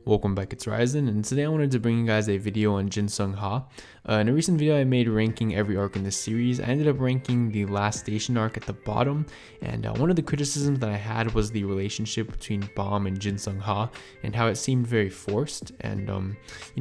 Welcome back, it's Ryzen, and today I wanted to bring you guys a video on Jinsung Ha. In a recent video I made ranking every arc in this series, I ended up ranking the last station arc at the bottom, and one of the criticisms that I had was the relationship between Bomb and Jinsung Ha, and how it seemed very forced. And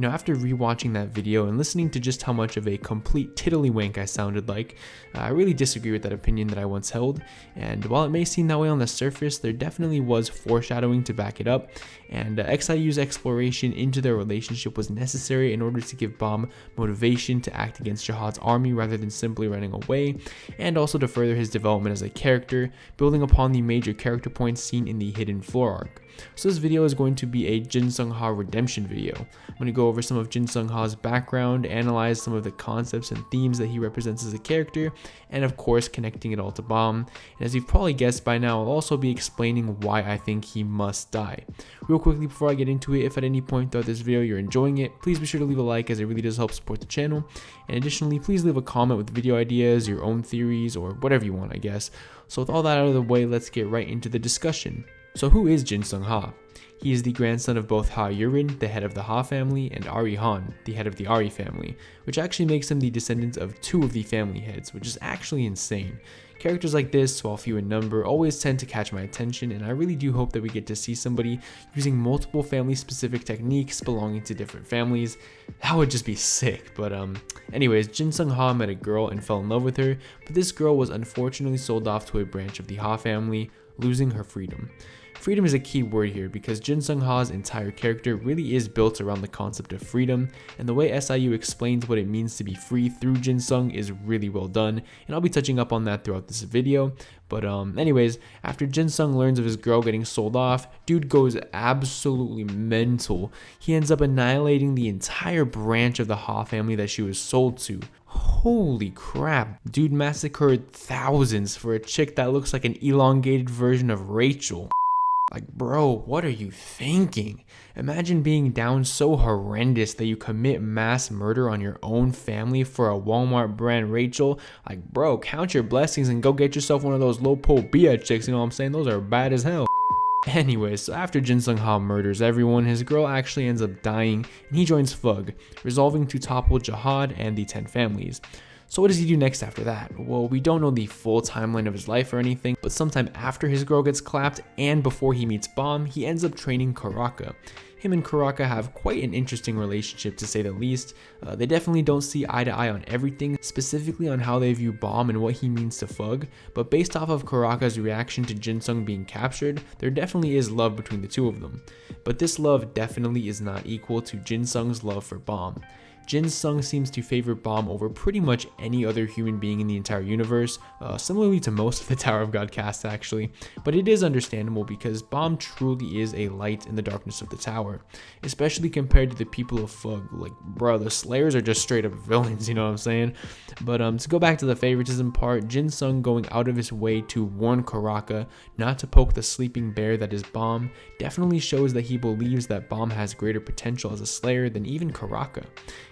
after rewatching that video and listening to just how much of a complete tiddlywink I sounded like, I really disagree with that opinion that I once held. And while it may seem that way on the surface, there definitely was foreshadowing to back it up, and XIU's exploration into their relationship was necessary in order to give Bomb motivation to act against Jihad's army rather than simply running away, and also to further his development as a character, building upon the major character points seen in the Hidden Floor arc. So this video is going to be a Jinsung Ha redemption video. I'm going to go over some of Jinsung Ha's background, analyze some of the concepts and themes that he represents as a character, and of course connecting it all to Bomb. And as you've probably guessed by now, I'll also be explaining why I think he must die. Real quickly before I get into it, if at any point throughout this video you're enjoying it, please be sure to leave a like, as it really does help support the channel. And additionally, please leave a comment with video ideas, your own theories, or whatever you want, I guess. So with all that out of the way, let's get right into the discussion. So who is Jinsung Ha? He is the grandson of both Ha Yurin, the head of the Ha family, and Ari Han, the head of the Ari family, which actually makes him the descendant of two of the family heads, which is actually insane. Characters like this, while few in number, always tend to catch my attention, and I really do hope that we get to see somebody using multiple family-specific techniques belonging to different families. That would just be sick. But anyways, Jinsung Ha met a girl and fell in love with her, but this girl was unfortunately sold off to a branch of the Ha family, losing her freedom. Freedom is a key word here because Jinsung Ha's entire character really is built around the concept of freedom, and the way SIU explains what it means to be free through Jinsung is really well done, and I'll be touching up on that throughout this video. But anyways, after Jinsung learns of his girl getting sold off, dude goes absolutely mental. He ends up annihilating the entire branch of the Ha family that she was sold to. Holy crap, dude massacred thousands for a chick that looks like an elongated version of Rachel. Like, bro, what are you thinking? Imagine being down so horrendous that you commit mass murder on your own family for a Walmart brand Rachel. Like, bro, count your blessings and go get yourself one of those low-po Bia chicks, you know what I'm saying? Those are bad as hell. Anyways, so after Jinsung Ha murders everyone, his girl actually ends up dying, and he joins Fug, resolving to topple Jihad and the 10 families. So what does he do next after that? Well, we don't know the full timeline of his life or anything, but sometime after his girl gets clapped and before he meets Bomb, he ends up training Karaka. Him and Karaka have quite an interesting relationship, to say the least. They definitely don't see eye to eye on everything, specifically on how they view Bomb and what he means to Fug, but based off of Karaka's reaction to Jinsung being captured, there definitely is love between the two of them. But this love definitely is not equal to Jinsung's love for Bomb. Jinsung seems to favor Bomb over pretty much any other human being in the entire universe, similarly to most of the Tower of God cast actually, but it is understandable because Bomb truly is a light in the darkness of the tower, especially compared to the people of Fug. Like, bro, the Slayers are just straight up villains, you know what I'm saying? But to go back to the favoritism part, Jinsung going out of his way to warn Karaka not to poke the sleeping bear that is Bomb definitely shows that he believes that Bomb has greater potential as a Slayer than even Karaka.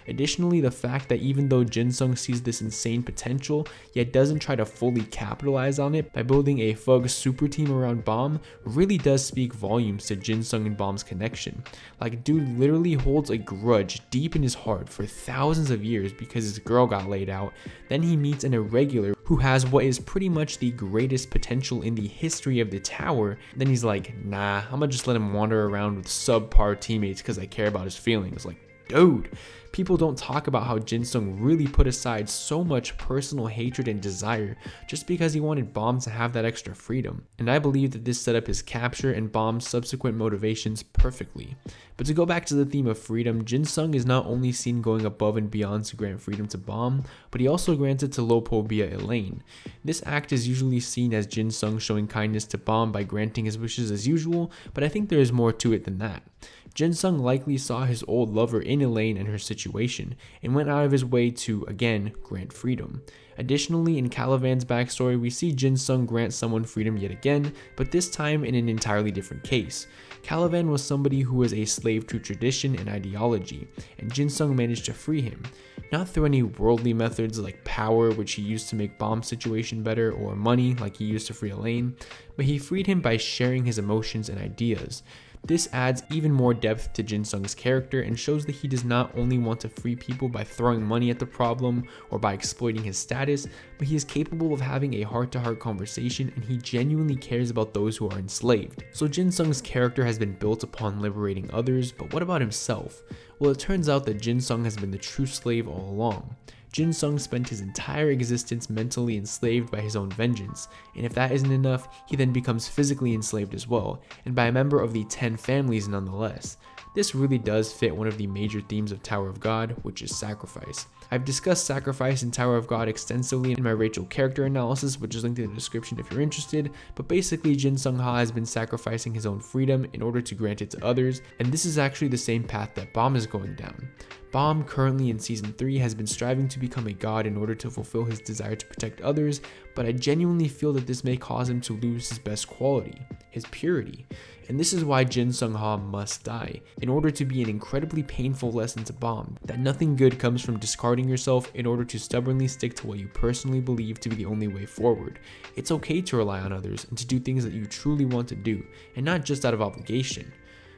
Additionally, the fact that even though Jinsung sees this insane potential, yet doesn't try to fully capitalize on it by building a Fug super team around Bomb really does speak volumes to Jinsung and Bomb's connection. Like, dude literally holds a grudge deep in his heart for thousands of years because his girl got laid out. Then he meets an irregular who has what is pretty much the greatest potential in the history of the tower. Then he's like, nah, I'm gonna just let him wander around with subpar teammates because I care about his feelings. Like, dude, people don't talk about how Jinsung really put aside so much personal hatred and desire just because he wanted Bomb to have that extra freedom. And I believe that this set up his capture and Bomb's subsequent motivations perfectly. But to go back to the theme of freedom, Jinsung is not only seen going above and beyond to grant freedom to Bomb, but he also grants it to Lopo via Elaine. This act is usually seen as Jinsung showing kindness to Bomb by granting his wishes as usual, but I think there is more to it than that. Jinsung likely saw his old lover in Elaine and her situation, and went out of his way to, again, grant freedom. Additionally, in Caliban's backstory, we see Jinsung grant someone freedom yet again, but this time in an entirely different case. Caliban was somebody who was a slave to tradition and ideology, and Jinsung managed to free him. Not through any worldly methods like power, which he used to make Bomb's situation better, or money, like he used to free Elaine, but he freed him by sharing his emotions and ideas. This adds even more depth to Jinsung's character and shows that he does not only want to free people by throwing money at the problem or by exploiting his status, but he is capable of having a heart-to-heart conversation, and he genuinely cares about those who are enslaved. So Jinsung's character has been built upon liberating others, but what about himself? Well, it turns out that Jinsung has been the true slave all along. Jinsung spent his entire existence mentally enslaved by his own vengeance, and if that isn't enough, he then becomes physically enslaved as well, and by a member of the 10 families nonetheless. This really does fit one of the major themes of Tower of God, which is sacrifice. I've discussed sacrifice in Tower of God extensively in my Rachel character analysis, which is linked in the description if you're interested, but basically Jinsung Ha has been sacrificing his own freedom in order to grant it to others, and this is actually the same path that Bam is going down. Bam, currently in Season 3, has been striving to become a god in order to fulfill his desire to protect others, but I genuinely feel that this may cause him to lose his best quality, his purity. And this is why Jinsung Ha must die, in order to be an incredibly painful lesson to Bam, that nothing good comes from discarding yourself in order to stubbornly stick to what you personally believe to be the only way forward. It's okay to rely on others and to do things that you truly want to do, and not just out of obligation.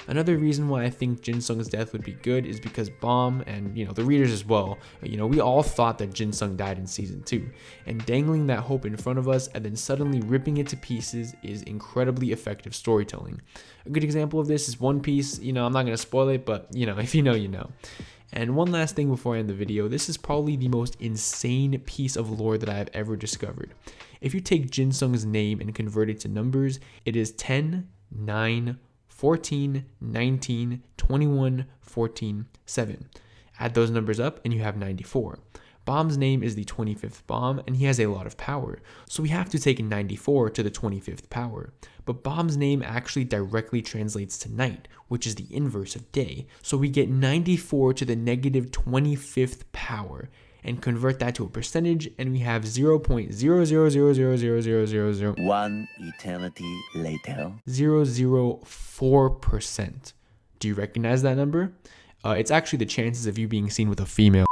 Another reason why I think Jinsung's death would be good is because Bam, and the readers as well, we all thought that Jinsung died in Season 2, and dangling that hope in front of us and then suddenly ripping it to pieces is incredibly effective storytelling. A good example of this is One Piece. I'm not going to spoil it, but if you know, you know. And one last thing before I end the video, this is probably the most insane piece of lore that I have ever discovered. If you take Jinsung's name and convert it to numbers, it is 10, 9, 14, 19, 21, 14, 7. Add those numbers up and you have 94. Bam's name is the 25th Bam, and he has a lot of power, so we have to take 94 to the 25th power. But Bam's name actually directly translates to night, which is the inverse of day, so we get 94 to the negative 25th power, and convert that to a percentage, and we have 0.000000000 One eternity later. 004%. Do you recognize that number? It's actually the chances of you being seen with a female.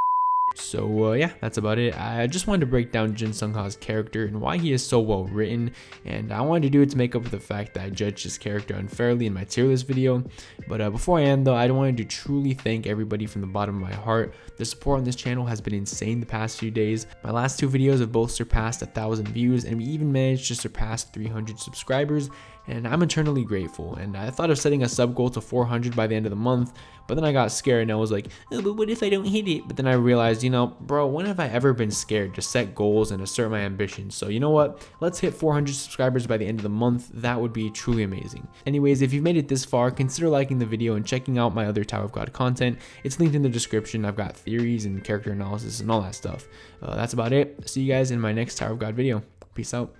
So yeah, that's about it. I just wanted to break down Jinsung Ha's character and why he is so well written, and I wanted to do it to make up for the fact that I judged his character unfairly in my tier list video. But before I end though, I wanted to truly thank everybody from the bottom of my heart. The support on this channel has been insane the past few days. My last 2 videos have both surpassed 1,000 views, and we even managed to surpass 300 subscribers, and I'm eternally grateful. And I thought of setting a sub goal to 400 by the end of the month, but then I got scared and I was like, oh, but what if I don't hit it? But then I realized, bro, when have I ever been scared to set goals and assert my ambitions? So you know what? Let's hit 400 subscribers by the end of the month. That would be truly amazing. Anyways, if you've made it this far, consider liking the video and checking out my other Tower of God content. It's linked in the description. I've got theories and character analysis and all that stuff. That's about it. See you guys in my next Tower of God video. Peace out.